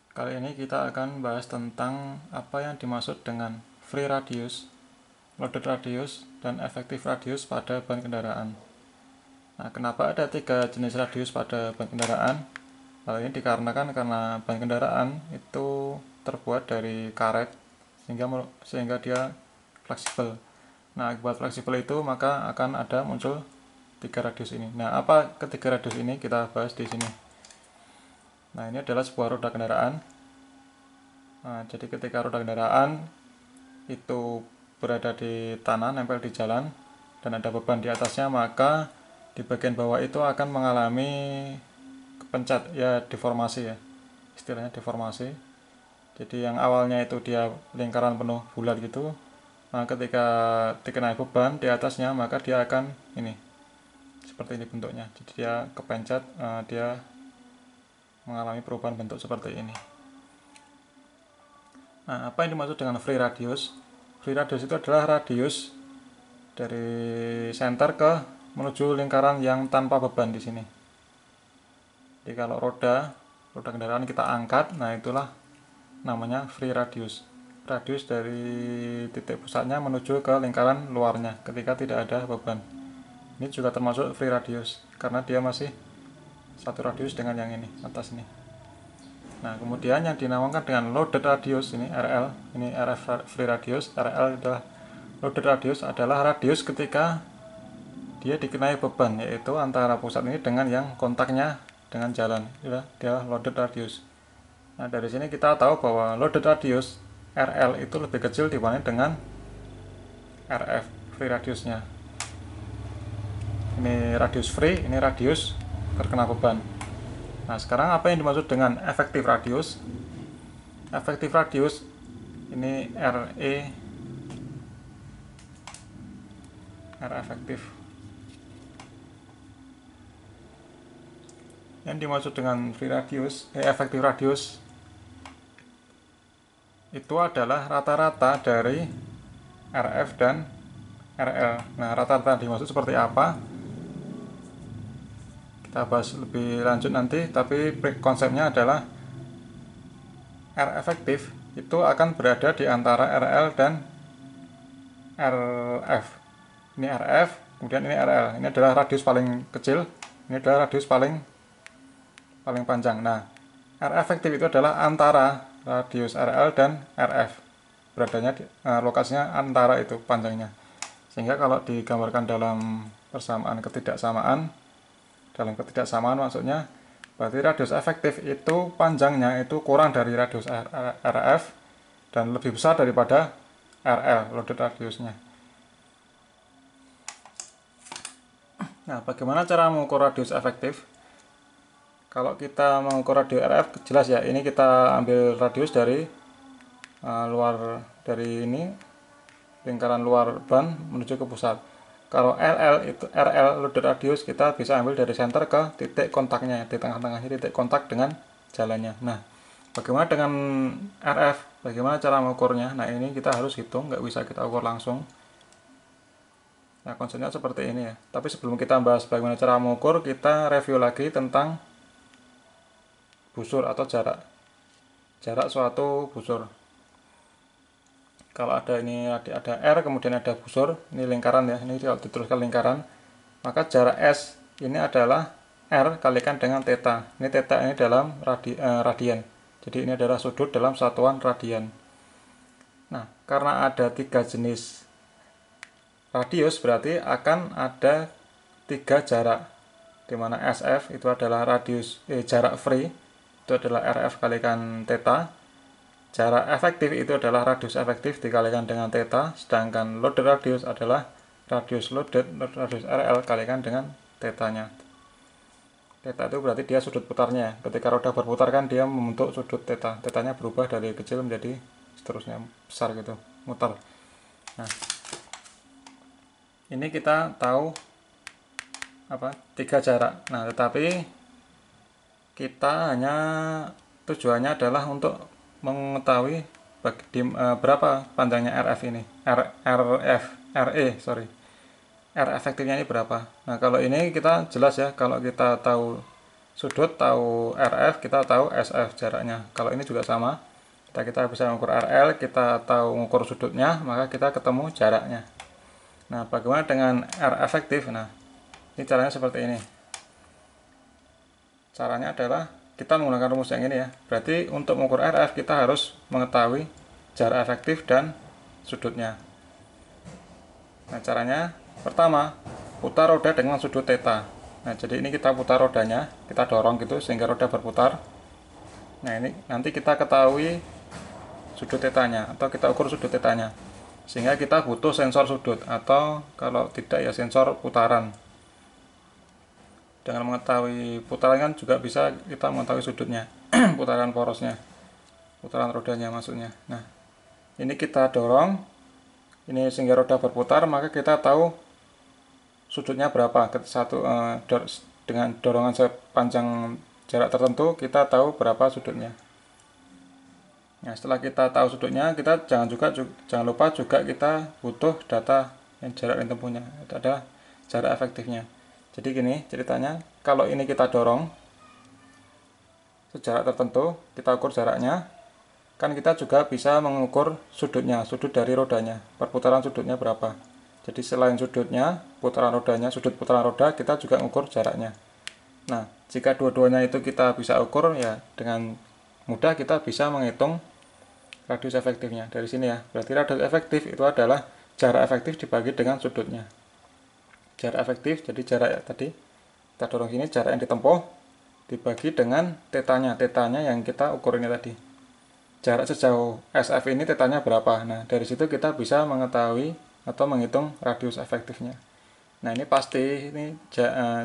Kali ini kita akan bahas tentang apa yang dimaksud dengan free radius, loaded radius, dan effective radius pada ban kendaraan. Nah, kenapa ada 3 jenis radius pada ban kendaraan? Hal ini dikarenakan karena ban kendaraan itu terbuat dari karet sehingga dia fleksibel. Nah, akibat fleksibel itu maka akan ada muncul 3 radius ini. Nah, apa ketiga radius ini kita bahas di sini. Nah, ini adalah sebuah roda kendaraan. Nah, jadi ketika roda kendaraan itu berada di tanah, nempel di jalan, dan ada beban di atasnya, maka di bagian bawah itu akan mengalami kepencet, ya deformasi ya, istilahnya deformasi. Jadi yang awalnya itu dia lingkaran penuh bulat gitu, nah ketika dikenai beban di atasnya, maka dia akan ini, seperti ini bentuknya. Jadi dia kepencet, dia mengalami perubahan bentuk seperti ini. Nah, apa yang dimaksud dengan free radius? Free radius itu adalah radius dari center ke menuju lingkaran yang tanpa beban di sini. Jadi kalau roda kendaraan kita angkat, nah itulah namanya free radius. Radius dari titik pusatnya menuju ke lingkaran luarnya ketika tidak ada beban. Ini juga termasuk free radius karena dia masih satu radius dengan yang ini atas ini. Nah, kemudian yang dinamakan dengan loaded radius ini RL, ini RF free radius. RL adalah loaded radius adalah radius ketika dia dikenai beban, yaitu antara pusat ini dengan yang kontaknya dengan jalan. Dia loaded radius. Nah, dari sini kita tahu bahwa loaded radius RL itu lebih kecil dibanding dengan RF free radiusnya. Ini radius free, ini radius terkena beban. Nah, sekarang apa yang dimaksud dengan efektif radius? Efektif radius ini RE, R efektif. Yang dimaksud dengan free radius, efektif radius itu adalah rata-rata dari RF dan RL. Nah, rata-rata dimaksud seperti apa? Kita bahas lebih lanjut nanti, tapi konsepnya adalah R efektif itu akan berada di antara RL dan RF. Ini RF, kemudian ini RL. Ini adalah radius paling kecil, ini adalah radius paling panjang. Nah, R efektif itu adalah antara radius RL dan RF. Beradanya lokasinya antara itu panjangnya. Sehingga kalau digambarkan dalam persamaan ketidaksamaan, maksudnya berarti radius efektif itu panjangnya itu kurang dari radius RF dan lebih besar daripada RL, loaded radiusnya. Nah, bagaimana cara mengukur radius efektif? Kalau kita mengukur radius RF, jelas ya, ini kita ambil radius dari luar dari ini, lingkaran luar ban menuju ke pusat. Kalau RL loaded radius kita bisa ambil dari center ke titik kontaknya, di tengah-tengahnya titik kontak dengan jalannya. Nah, bagaimana dengan RF? Bagaimana cara mengukurnya? Nah, ini kita harus hitung, nggak bisa kita ukur langsung. Nah, konsepnya seperti ini ya. Tapi sebelum kita bahas bagaimana cara mengukur, kita review lagi tentang busur atau jarak suatu busur. Kalau ada ini ada R, kemudian ada busur, ini lingkaran ya, ini kalau dituliskan lingkaran, maka jarak S ini adalah R kalikan dengan theta. Ini theta ini dalam radian. Jadi ini adalah sudut dalam satuan radian. Nah, karena ada 3 jenis radius, berarti akan ada 3 jarak, di mana SF itu adalah jarak free, itu adalah RF kalikan theta. Jarak efektif itu adalah radius efektif dikalikan dengan theta, sedangkan loaded radius adalah radius loaded, radius RL kalikan dengan tetanya. Theta itu berarti dia sudut putarnya. Ketika roda berputar kan dia membentuk sudut theta. Tetanya berubah dari kecil menjadi seterusnya besar gitu, muter. Nah, ini kita tahu apa 3 jarak. Nah, tetapi kita hanya tujuannya adalah untuk mengetahui berapa panjangnya RF ini, R efektifnya ini berapa. Nah, kalau ini kita jelas ya, kalau kita tahu sudut tahu RF, kita tahu SF jaraknya. Kalau ini juga sama, kita bisa mengukur RL, kita tahu mengukur sudutnya, maka kita ketemu jaraknya. Nah, bagaimana dengan R efektif? Nah, ini caranya seperti ini. Caranya adalah kita menggunakan rumus yang ini ya. Berarti untuk mengukur RF kita harus mengetahui jarak efektif dan sudutnya. Nah, caranya pertama, putar roda dengan sudut theta. Nah, jadi ini kita putar rodanya, kita dorong gitu sehingga roda berputar. Nah, ini nanti kita ketahui sudut tetanya atau kita ukur sudut tetanya. Sehingga kita butuh sensor sudut atau kalau tidak ya sensor putaran. Dengan mengetahui putaran kan juga bisa kita mengetahui sudutnya, putaran porosnya, putaran rodanya maksudnya. Nah, ini kita dorong, ini sehingga roda berputar, maka kita tahu sudutnya berapa. Dengan dorongan sepanjang jarak tertentu, kita tahu berapa sudutnya. Nah, setelah kita tahu sudutnya, kita jangan lupa juga kita butuh data yang jarak yang tempuhnya. Itu adalah jarak efektifnya. Jadi gini ceritanya, kalau ini kita dorong sejarak tertentu, kita ukur jaraknya, kan kita juga bisa mengukur sudutnya, sudut dari rodanya, perputaran sudutnya berapa. Jadi selain sudutnya, putaran rodanya, sudut putaran roda, kita juga mengukur jaraknya. Nah, jika dua-duanya itu kita bisa ukur, ya dengan mudah kita bisa menghitung radius efektifnya dari sini ya. Berarti radius efektif itu adalah jarak efektif dibagi dengan sudutnya. Jarak efektif, jadi jarak tadi kita dorong sini, jarak yang ditempuh dibagi dengan tetanya. Tetanya yang kita ukur ini tadi. Jarak sejauh SF ini tetanya berapa. Nah, dari situ kita bisa mengetahui atau menghitung radius efektifnya. Nah, ini pasti ini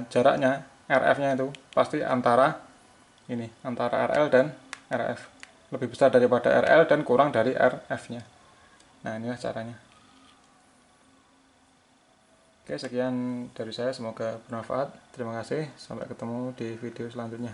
jaraknya RF-nya itu pasti antara RL dan RF. Lebih besar daripada RL dan kurang dari RF-nya. Nah, inilah caranya. Oke, sekian dari saya, semoga bermanfaat. Terima kasih, sampai ketemu di video selanjutnya.